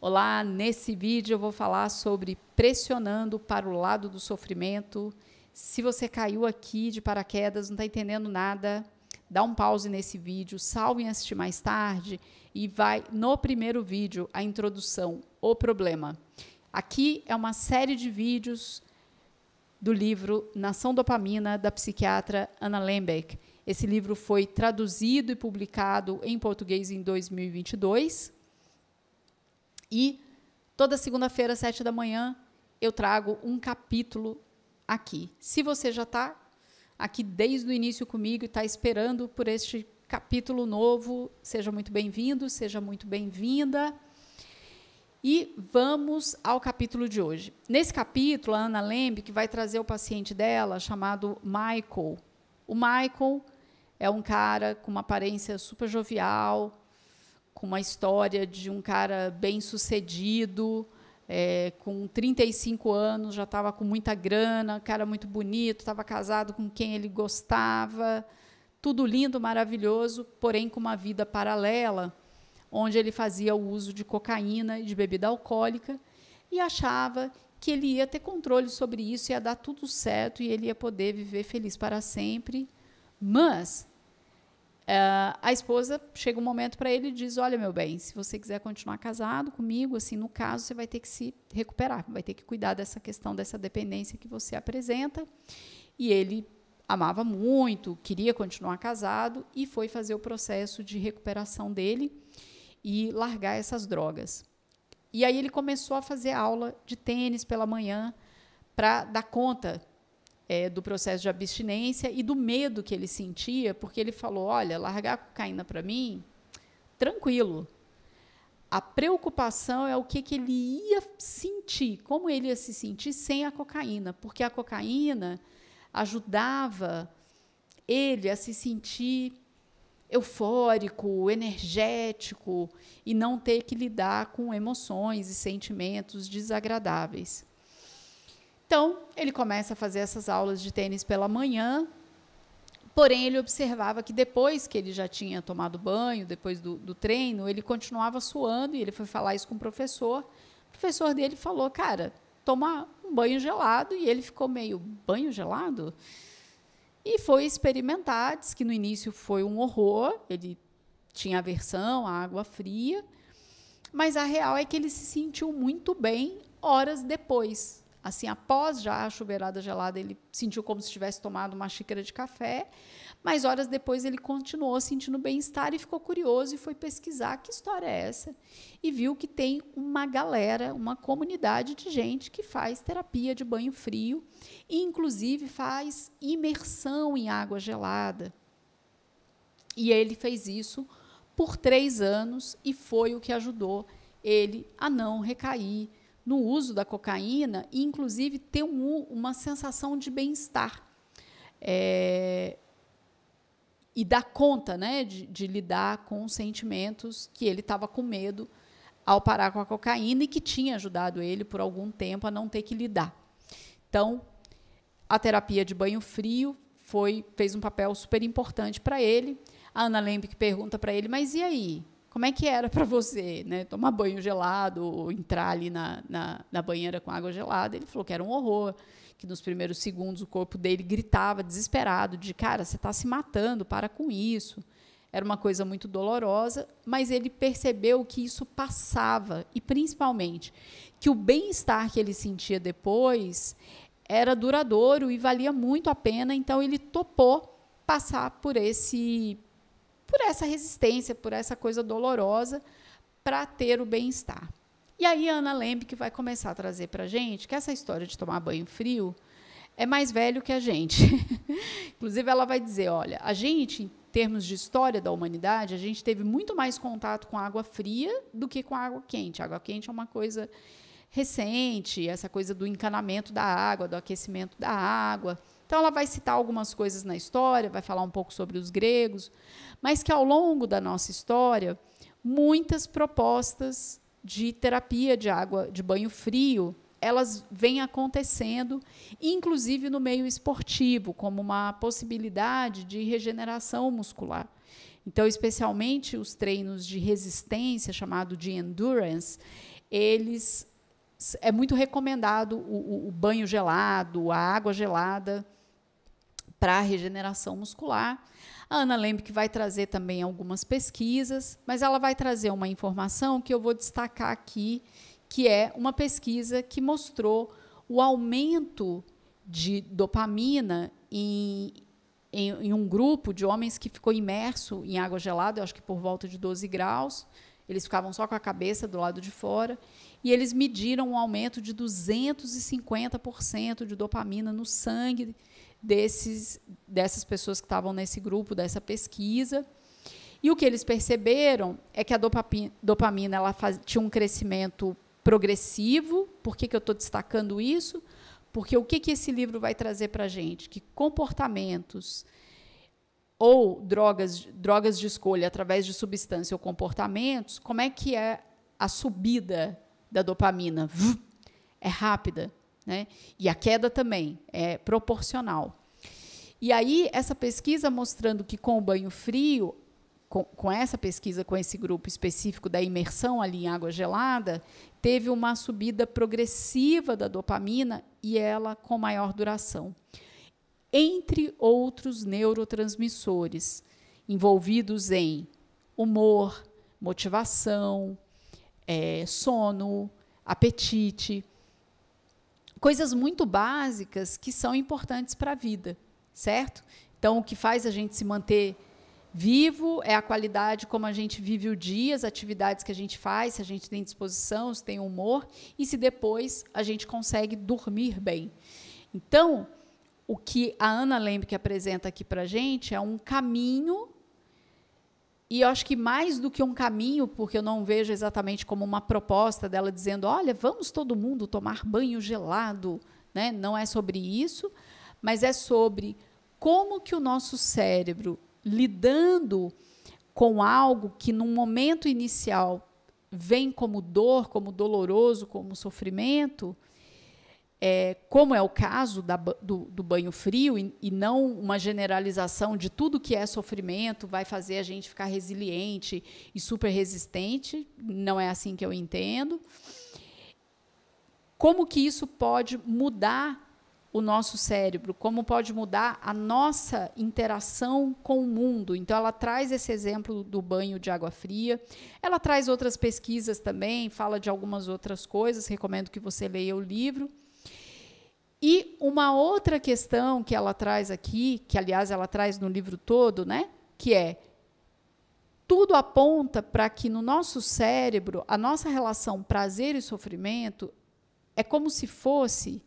Olá, nesse vídeo eu vou falar sobre pressionando para o lado do sofrimento. Se você caiu aqui de paraquedas, não está entendendo nada, dá um pause nesse vídeo, salve e assistir mais tarde e vai no primeiro vídeo, a introdução, o problema. Aqui é uma série de vídeos do livro Nação Dopamina, da psiquiatra Anna Lembke. Esse livro foi traduzido e publicado em português em 2022. E toda segunda-feira, às 7 da manhã, eu trago um capítulo aqui. Se você já está aqui desde o início comigo e está esperando por este capítulo novo, seja muito bem-vindo, seja muito bem-vinda. E vamos ao capítulo de hoje. Nesse capítulo, a Anna Lembke vai trazer o paciente dela, chamado Michael. O Michael é um cara com uma aparência super jovial, com uma história de um cara bem-sucedido, com 35 anos, já estava com muita grana, cara muito bonito, estava casado com quem ele gostava, tudo lindo, maravilhoso, porém com uma vida paralela, onde ele fazia o uso de cocaína e de bebida alcoólica e achava que ele ia ter controle sobre isso, ia dar tudo certo e ele ia poder viver feliz para sempre. Mas a esposa chega um momento para ele e diz: olha, meu bem, se você quiser continuar casado comigo, assim, no caso, você vai ter que se recuperar, vai ter que cuidar dessa questão, dessa dependência que você apresenta. E ele amava muito, queria continuar casado e foi fazer o processo de recuperação dele e largar essas drogas. E aí ele começou a fazer aula de tênis pela manhã para dar conta do processo de abstinência e do medo que ele sentia, porque ele falou: olha, largar a cocaína para mim, tranquilo. A preocupação é o que ele ia sentir, como ele ia se sentir sem a cocaína, porque a cocaína ajudava ele a se sentir eufórico, energético e não ter que lidar com emoções e sentimentos desagradáveis. Então, ele começa a fazer essas aulas de tênis pela manhã, porém ele observava que depois que ele já tinha tomado banho, depois do treino, ele continuava suando e ele foi falar isso com o professor. O professor dele falou: cara, toma um banho gelado, e ele ficou meio: banho gelado? E foi experimentar, diz que no início foi um horror, ele tinha aversão à água fria, mas a real é que ele se sentiu muito bem horas depois. Assim, após já a chuveirada gelada, ele sentiu como se tivesse tomado uma xícara de café, mas horas depois ele continuou sentindo bem-estar e ficou curioso e foi pesquisar que história é essa. E viu que tem uma galera, uma comunidade de gente que faz terapia de banho frio e, inclusive, faz imersão em água gelada. E ele fez isso por 3 anos e foi o que ajudou ele a não recair no uso da cocaína e, inclusive, ter uma sensação de bem-estar. E dar conta, né, de lidar com os sentimentos que ele estava com medo ao parar com a cocaína e que tinha ajudado ele por algum tempo a não ter que lidar. Então, a terapia de banho frio fez um papel super importante para ele. A Anna Lembke pergunta para ele: mas e aí? Como é que era para você, né, tomar banho gelado ou entrar ali na banheira com água gelada? Ele falou que era um horror, que nos primeiros segundos o corpo dele gritava desesperado, de cara, você está se matando, para com isso. Era uma coisa muito dolorosa, mas ele percebeu que isso passava e, principalmente, que o bem-estar que ele sentia depois era duradouro e valia muito a pena, então ele topou passar por essa resistência, por essa coisa dolorosa, para ter o bem-estar. E aí a Anna Lembke vai começar a trazer para a gente que essa história de tomar banho frio é mais velho que a gente. Inclusive, ela vai dizer: olha, a gente, em termos de história da humanidade, a gente teve muito mais contato com água fria do que com água quente. A água quente é uma coisa recente, essa coisa do encanamento da água, do aquecimento da água. Então, ela vai citar algumas coisas na história, vai falar um pouco sobre os gregos, mas que, ao longo da nossa história, muitas propostas de terapia de água, de banho frio, elas vêm acontecendo, inclusive no meio esportivo, como uma possibilidade de regeneração muscular. Então, especialmente os treinos de resistência, chamado de endurance, é muito recomendado o banho gelado, a água gelada para a regeneração muscular. A Ana Lembeck vai trazer também algumas pesquisas, mas ela vai trazer uma informação que eu vou destacar aqui, que é uma pesquisa que mostrou o aumento de dopamina em um grupo de homens que ficou imerso em água gelada, eu acho que por volta de 12 graus, eles ficavam só com a cabeça do lado de fora, e eles mediram um aumento de 250% de dopamina no sangue dessas pessoas que estavam nesse grupo, dessa pesquisa. E o que eles perceberam é que a dopamina ela tinha um crescimento progressivo. Por que eu estou destacando isso? Porque o que esse livro vai trazer para a gente? Que comportamentos ou drogas de escolha através de substância ou comportamentos, como é que é a subida da dopamina? É rápida, né? E a queda também é proporcional. E aí, essa pesquisa mostrando que com o banho frio, com essa pesquisa, com esse grupo específico da imersão ali em água gelada, teve uma subida progressiva da dopamina e ela com maior duração. Entre outros neurotransmissores envolvidos em humor, motivação, sono, apetite, coisas muito básicas que são importantes para a vida, certo? Então, o que faz a gente se manter vivo é a qualidade como a gente vive o dia, as atividades que a gente faz, se a gente tem disposição, se tem humor, e se depois a gente consegue dormir bem. Então, o que a Ana Lembeck apresenta aqui para a gente é um caminho, e eu acho que mais do que um caminho, porque eu não vejo exatamente como uma proposta dela dizendo, olha, vamos todo mundo tomar banho gelado, né? Não é sobre isso, mas é sobre como que o nosso cérebro, lidando com algo que, num momento inicial, vem como dor, como doloroso, como sofrimento, como é o caso do banho frio, e não uma generalização de tudo que é sofrimento vai fazer a gente ficar resiliente e super resistente, não é assim que eu entendo. Como que isso pode mudar o nosso cérebro, como pode mudar a nossa interação com o mundo. Então, ela traz esse exemplo do banho de água fria, ela traz outras pesquisas também, fala de algumas outras coisas, recomendo que você leia o livro. E uma outra questão que ela traz aqui, que, aliás, ela traz no livro todo, né, que é, tudo aponta para que no nosso cérebro, a nossa relação prazer e sofrimento é como se fosse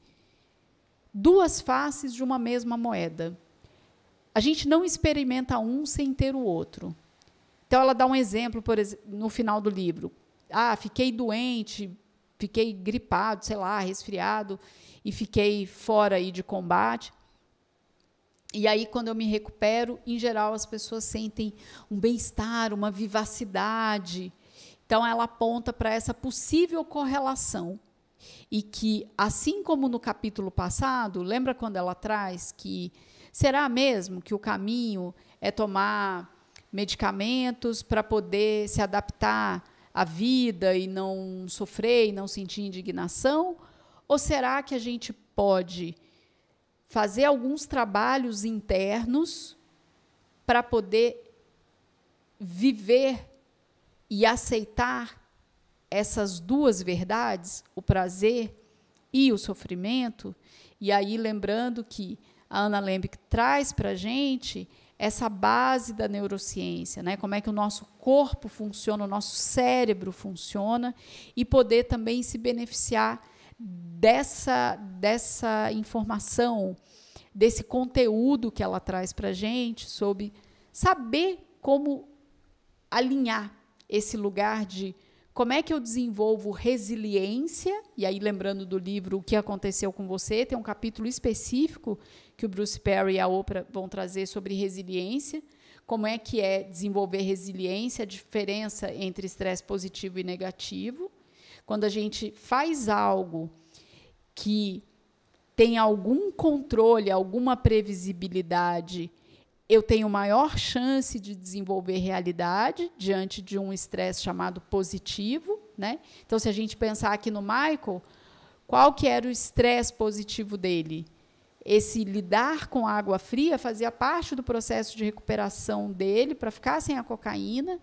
duas faces de uma mesma moeda. A gente não experimenta um sem ter o outro. Então, ela dá um exemplo, por exemplo, no final do livro. Fiquei doente, fiquei gripado, sei lá, resfriado, e fiquei fora aí de combate. E aí, quando eu me recupero, em geral, as pessoas sentem um bem-estar, uma vivacidade. Então, ela aponta para essa possível correlação. E que, assim como no capítulo passado, lembra quando ela traz que será mesmo que o caminho é tomar medicamentos para poder se adaptar à vida e não sofrer e não sentir indignação? Ou será que a gente pode fazer alguns trabalhos internos para poder viver e aceitar essas duas verdades, o prazer e o sofrimento? E aí, lembrando que a Ana Lembeck traz para a gente essa base da neurociência, né? Como é que o nosso corpo funciona, o nosso cérebro funciona, e poder também se beneficiar dessa informação, desse conteúdo que ela traz para a gente, sobre saber como alinhar esse lugar de como é que eu desenvolvo resiliência. E aí, lembrando do livro O que Aconteceu com Você, tem um capítulo específico que o Bruce Perry e a Oprah vão trazer sobre resiliência, como é que é desenvolver resiliência, a diferença entre estresse positivo e negativo. Quando a gente faz algo que tem algum controle, alguma previsibilidade, eu tenho maior chance de desenvolver realidade diante de um estresse chamado positivo, né? Então, se a gente pensar aqui no Michael, qual que era o estresse positivo dele? Esse lidar com água fria fazia parte do processo de recuperação dele para ficar sem a cocaína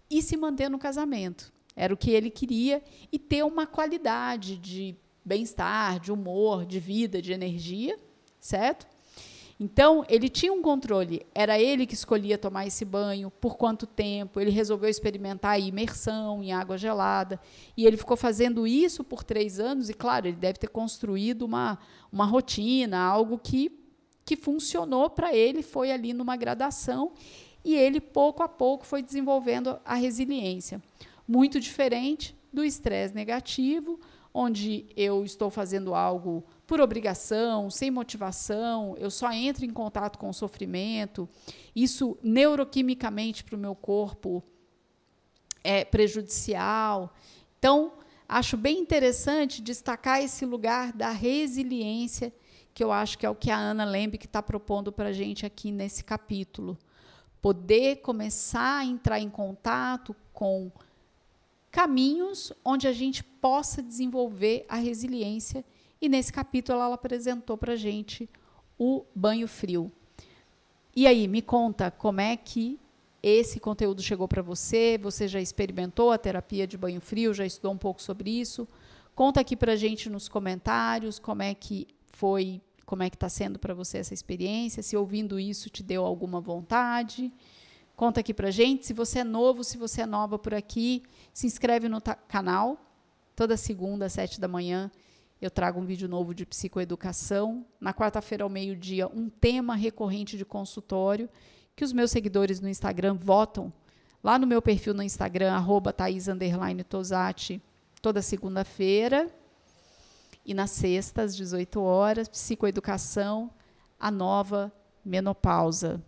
e se manter no casamento. Era o que ele queria e ter uma qualidade de bem-estar, de humor, de vida, de energia, certo? Então, ele tinha um controle. Era ele que escolhia tomar esse banho, por quanto tempo. Ele resolveu experimentar a imersão em água gelada. E ele ficou fazendo isso por 3 anos. E, claro, ele deve ter construído uma rotina, algo que funcionou para ele, foi ali numa gradação. E ele, pouco a pouco, foi desenvolvendo a resiliência. Muito diferente do estresse negativo, onde eu estou fazendo algo por obrigação, sem motivação, eu só entro em contato com o sofrimento, isso neuroquimicamente para o meu corpo é prejudicial. Então, acho bem interessante destacar esse lugar da resiliência, que eu acho que é o que a Ana Lembe está propondo para a gente aqui nesse capítulo. Poder começar a entrar em contato com caminhos onde a gente possa desenvolver a resiliência. E nesse capítulo ela apresentou para a gente o banho frio. E aí, me conta como é que esse conteúdo chegou para você? Você já experimentou a terapia de banho frio? Já estudou um pouco sobre isso? Conta aqui para a gente nos comentários como é que foi, como é que está sendo para você essa experiência. Se ouvindo isso te deu alguma vontade. Conta aqui para a gente. Se você é novo, se você é nova por aqui, se inscreve no canal. Toda segunda, às 7 da manhã, eu trago um vídeo novo de psicoeducação. Na quarta-feira, ao meio-dia, um tema recorrente de consultório que os meus seguidores no Instagram votam. Lá no meu perfil no Instagram, @Thais_Tosati, toda segunda-feira. E na sexta, às 18 horas, psicoeducação, a nova menopausa.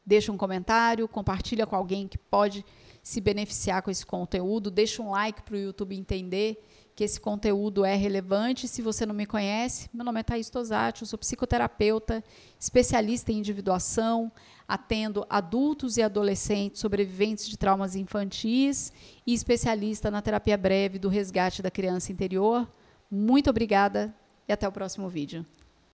Deixa um comentário, compartilha com alguém que pode se beneficiar com esse conteúdo, deixa um like para o YouTube entender que esse conteúdo é relevante. Se você não me conhece, meu nome é Thais Tosati, eu sou psicoterapeuta, especialista em individuação, atendo adultos e adolescentes sobreviventes de traumas infantis e especialista na terapia breve do resgate da criança interior. Muito obrigada e até o próximo vídeo.